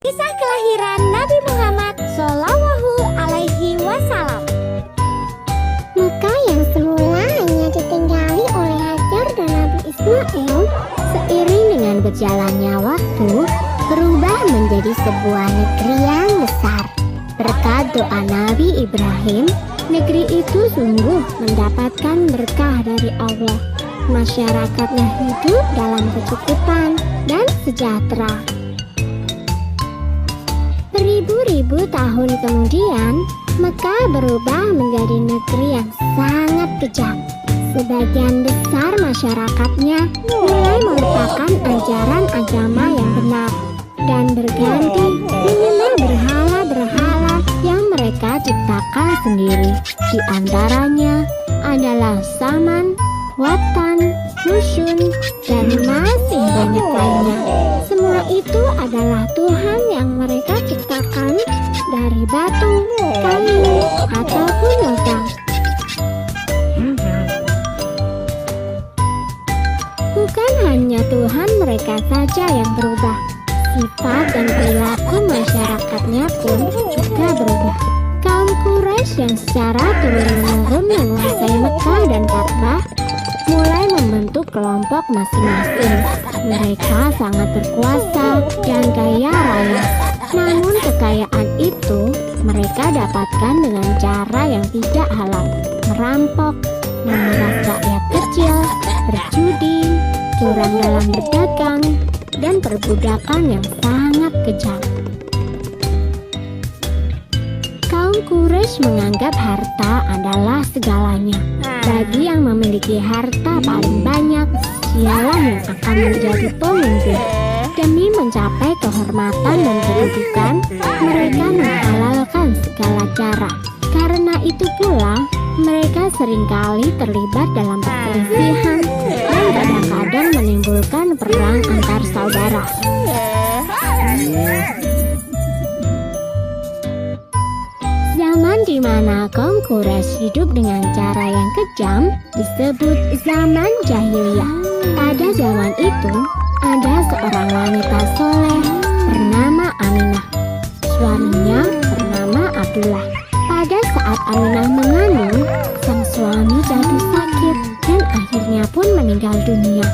Kisah kelahiran Nabi Muhammad Shallallahu Alaihi Wasallam. Mekah yang semula hanya ditinggali oleh Hajar dan Nabi Ismail, seiring dengan berjalannya waktu, berubah menjadi sebuah negeri yang besar. Berkat doa Nabi Ibrahim, negeri itu sungguh mendapatkan berkah dari Allah. Masyarakatnya hidup dalam kecukupan dan sejahtera. Beribu-ribu tahun kemudian, Mekah berubah menjadi negeri yang sangat kejam. Sebagian besar masyarakatnya mulai melupakan ajaran agama yang benar dan berganti menyembah berhala-berhala yang mereka ciptakan sendiri. Di antaranya adalah Saman, Watan, Nusyun, dan masih banyak lainnya. Semua itu adalah Tuhan yang mereka ciptakan dari batu, kayu, ataupun logam. Bukan hanya Tuhan mereka saja yang berubah, sifat dan perilaku masyarakatnya pun juga berubah. Kaum Quraisy yang secara turun-menurun menguasai Mekah dan Ka'bah mulai membentuk kelompok masing-masing. Mereka sangat berkuasa dan kaya raya. Namun kekayaan itu mereka dapatkan dengan cara yang tidak halal, merampok, memeras rakyat kecil, berjudi, curang dalam berdagang, dan perbudakan yang sangat kejam. Kaum Quraisy menganggap harta adalah segalanya. Bagi yang memiliki harta paling banyak, dialah yang akan menjadi pemimpin. Demi mencapai kehormatan dan kedudukan, mereka menghalalkan segala cara. Karena itu pula, mereka seringkali terlibat dalam perselisihan dan kadang-kadang menimbulkan perang antar saudara. Zaman di mana kaum Quraisy hidup dengan cara yang kejam disebut zaman jahiliyah. Pada zaman itu, ada seorang wanita soleh bernama Aminah. Suaminya bernama Abdullah. Pada saat Aminah mengandung, sang suami jatuh sakit dan akhirnya pun meninggal dunia.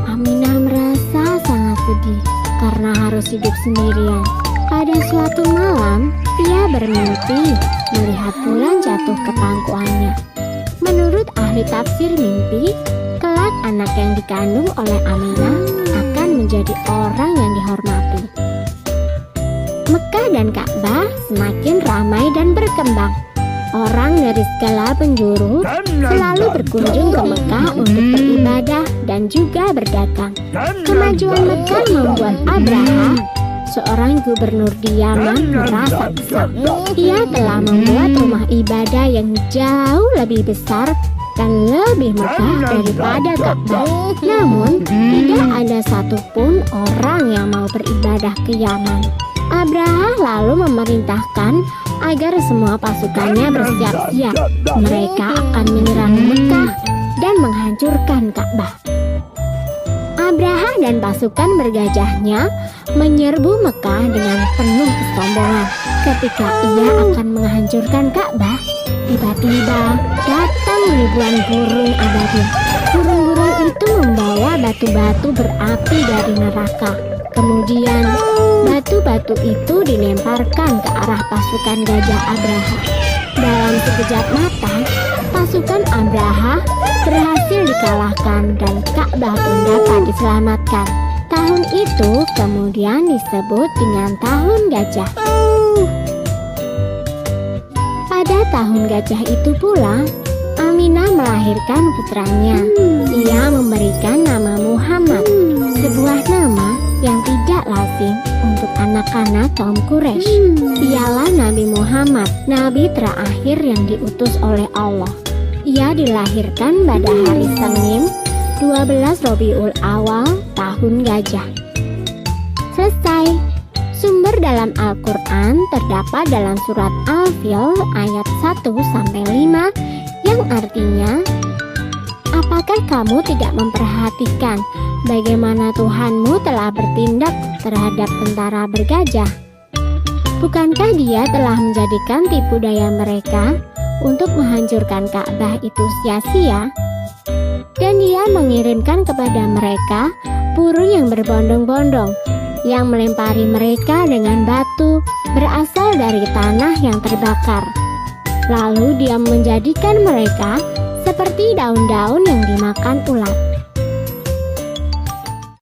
Aminah merasa sangat sedih karena harus hidup sendirian. Pada suatu malam, ia bermimpi melihat bulan jatuh ke pangkuannya. Menurut ahli tafsir mimpi, kelak anak yang dikandung oleh Aminah akan menjadi orang yang dihormati. Mekah dan Ka'bah semakin ramai dan berkembang. Orang dari segala penjuru selalu berkunjung ke Mekah untuk beribadah dan juga berdagang. Kemajuan Mekah membuat Abraha, seorang gubernur di Yaman, merasa kesal. Ia telah membuat rumah ibadah yang jauh lebih besar dan lebih megah daripada Ka'bah. Namun, tidak ada satupun orang yang mau beribadah ke Yaman. Abraha lalu memerintahkan agar semua pasukannya bersiap-siap. Mereka akan menyerang Mekah dan menghancurkan Ka'bah. Abraha dan pasukan bergajahnya menyerbu Mekah dengan penuh kesombongan. Ketika ia akan menghancurkan Ka'bah, tiba-tiba datang ribuan burung ababil. Burung-burung itu membawa batu-batu berapi dari neraka. Kemudian batu-batu itu dilemparkan ke arah pasukan gajah Abraha. Dalam sekejap mata, pasukan Abraha berhasil dikalahkan dan Ka'bah pun dapat diselamatkan. Tahun itu kemudian disebut dengan Tahun Gajah. Pada Tahun Gajah itu pula, Aminah melahirkan putranya. Ia memberikan nama Muhammad, sebuah nama yang tidak lazim untuk anak-anak kaum Quraisy. Dialah Nabi Muhammad, nabi terakhir yang diutus oleh Allah. Ia dilahirkan pada hari Senin, 12 Rabiul Awal, Tahun Gajah. Selesai. Sumber dalam Al-Quran terdapat dalam surat Al-Fil ayat 1-5 yang artinya, apakah kamu tidak memperhatikan bagaimana Tuhanmu telah bertindak terhadap tentara bergajah? Bukankah dia telah menjadikan tipu daya mereka untuk menghancurkan Ka'bah itu sia-sia? Dan dia mengirimkan kepada mereka burung yang berbondong-bondong, yang melempari mereka dengan batu berasal dari tanah yang terbakar. Lalu dia menjadikan mereka seperti daun-daun yang dimakan ulat.